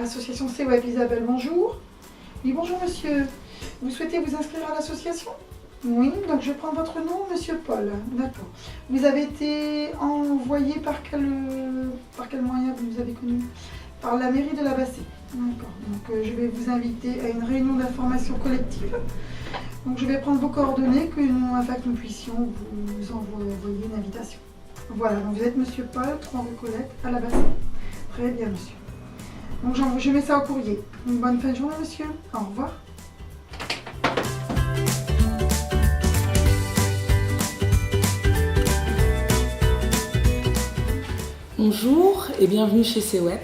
association CWEP. Isabelle, bonjour. Oui, bonjour monsieur. Vous souhaitez vous inscrire à l'association? Oui, donc je vais prendre votre nom, monsieur Paul. D'accord. Vous avez été envoyé par quel moyen vous nous avez connu? Par la mairie de la Bassée. D'accord. Donc je vais vous inviter à une réunion d'information collective. Donc je vais prendre vos coordonnées afin que nous puissions vous envoyer une invitation. Voilà, donc vous êtes monsieur Paul, 3 rue Colette, à la Bassée. Très bien monsieur. Donc je mets ça au courrier. Une bonne fin de journée monsieur. Au revoir. Bonjour et bienvenue chez CWEP.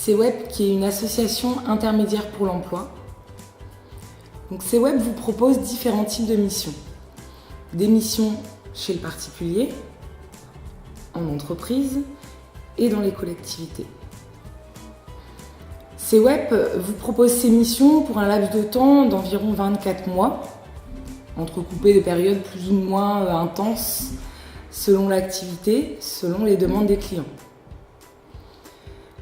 CWEP qui est une association intermédiaire pour l'emploi. Donc CWEP vous propose différents types de missions. Des missions chez le particulier, en entreprise et dans les collectivités. CWEP vous propose ces missions pour un laps de temps d'environ 24 mois, entrecoupées de périodes plus ou moins intenses selon l'activité, selon les demandes des clients.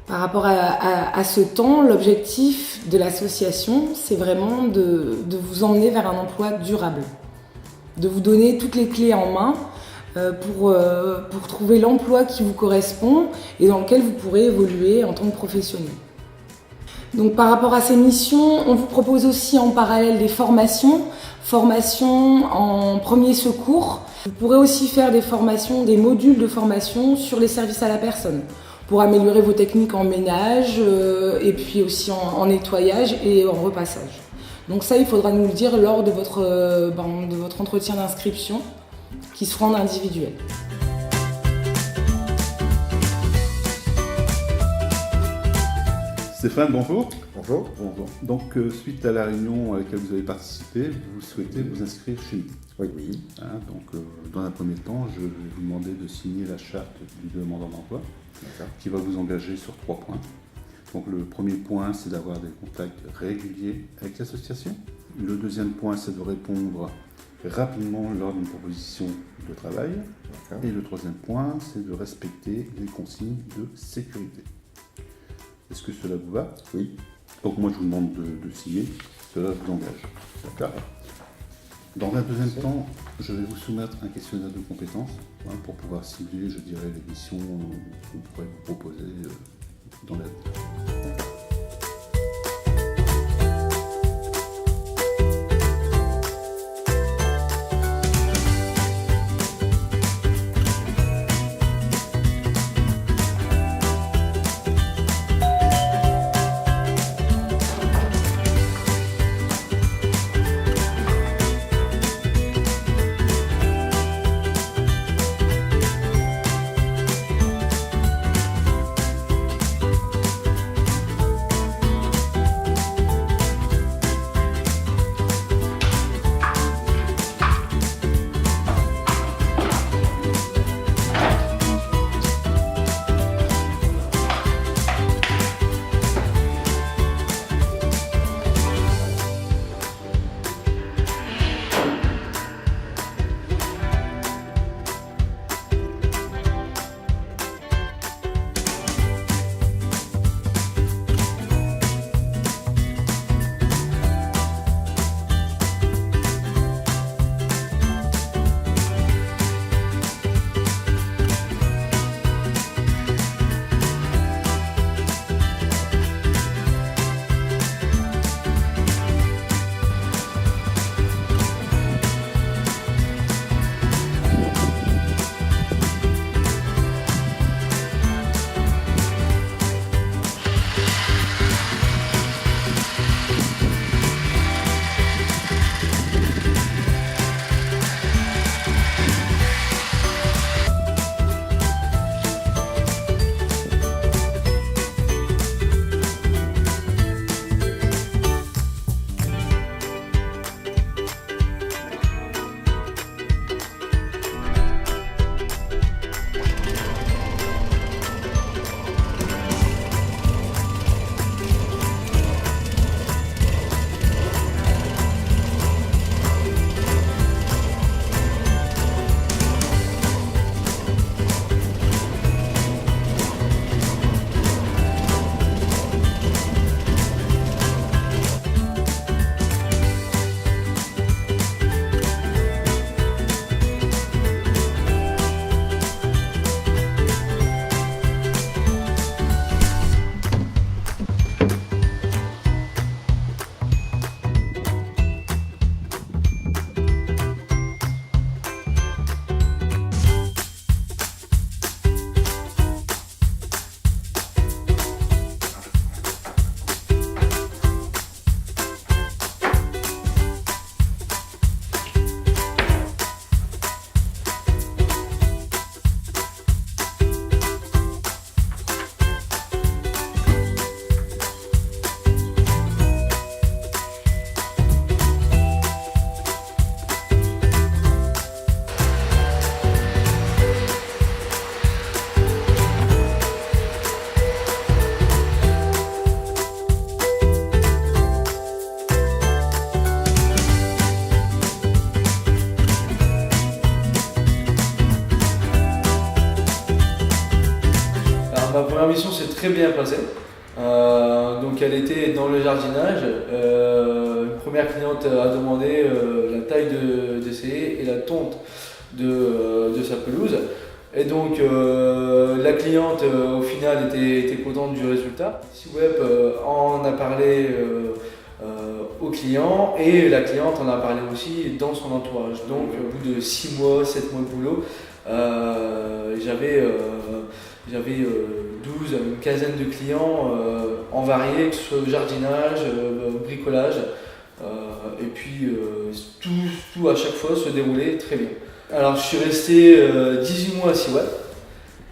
Par rapport à ce temps, l'objectif de l'association, c'est vraiment de vous emmener vers un emploi durable, de vous donner toutes les clés en main pour trouver l'emploi qui vous correspond et dans lequel vous pourrez évoluer en tant que professionnel. Donc par rapport à ces missions, on vous propose aussi en parallèle des formations en premier secours. Vous pourrez aussi faire des modules de formation sur les services à la personne pour améliorer vos techniques en ménage et puis aussi en nettoyage et en repassage. Donc ça, il faudra nous le dire lors de votre entretien d'inscription qui se fera en individuel. Stéphane, bonjour. Bonjour. Bonjour. Donc, suite à la réunion à laquelle vous avez participé, vous souhaitez vous inscrire chez nous. Oui. Dans un premier temps, je vais vous demander de signer la charte du demandeur d'emploi qui va vous engager sur 3 points. Donc, le premier point, c'est d'avoir des contacts réguliers avec l'association. Le deuxième point, c'est de répondre rapidement lors d'une proposition de travail. Et le troisième point, c'est de respecter les consignes de sécurité. Est-ce que cela vous va? Oui. Donc moi je vous demande de signer, cela vous engage. D'accord. Dans un deuxième temps, je vais vous soumettre un questionnaire de compétences pour pouvoir cibler, je dirais, les missions qu'on pourrait vous proposer dans l'avenir. ma première mission s'est très bien passée. Donc elle était dans le jardinage. Une première cliente a demandé la taille de ses et la tonte de sa pelouse. Et donc la cliente au final était contente du résultat. SeaWeb en a parlé au client et la cliente en a parlé aussi dans son entourage. Donc au bout de 6 mois, 7 mois de boulot, j'avais 12, une quinzaine de clients en varié, que ce soit jardinage, bricolage, et puis tout à chaque fois se déroulait très bien. Alors je suis resté 18 mois à SeaWeb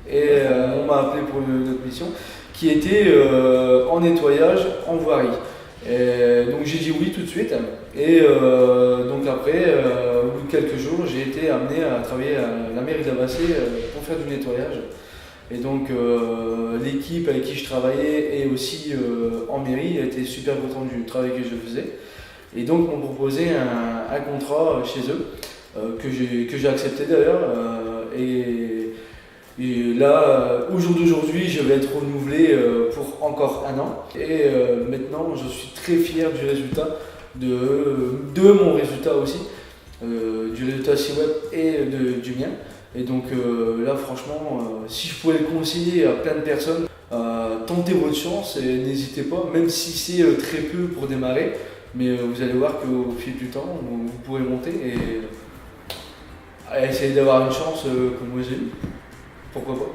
et on m'a appelé pour une autre mission qui était en nettoyage en voirie. Et donc j'ai dit oui tout de suite et donc après, au bout de quelques jours, j'ai été amené à travailler à la mairie d'Avacé pour faire du nettoyage. Et donc l'équipe avec qui je travaillais et aussi en mairie a été super contente du travail que je faisais. Et donc m'ont proposé un contrat chez eux que j'ai accepté d'ailleurs. Et là, au jour d'aujourd'hui, je vais être renouvelé pour encore 1 an. Et maintenant, je suis très fier du résultat, de mon résultat aussi, du résultat SeaWeb et du mien. Et donc là, franchement, si je pouvais le conseiller à plein de personnes, tentez votre chance et n'hésitez pas, même si c'est très peu pour démarrer. Mais vous allez voir qu'au fil du temps, vous pourrez monter et essayer d'avoir une chance comme moi j'ai eu. Pourquoi pas.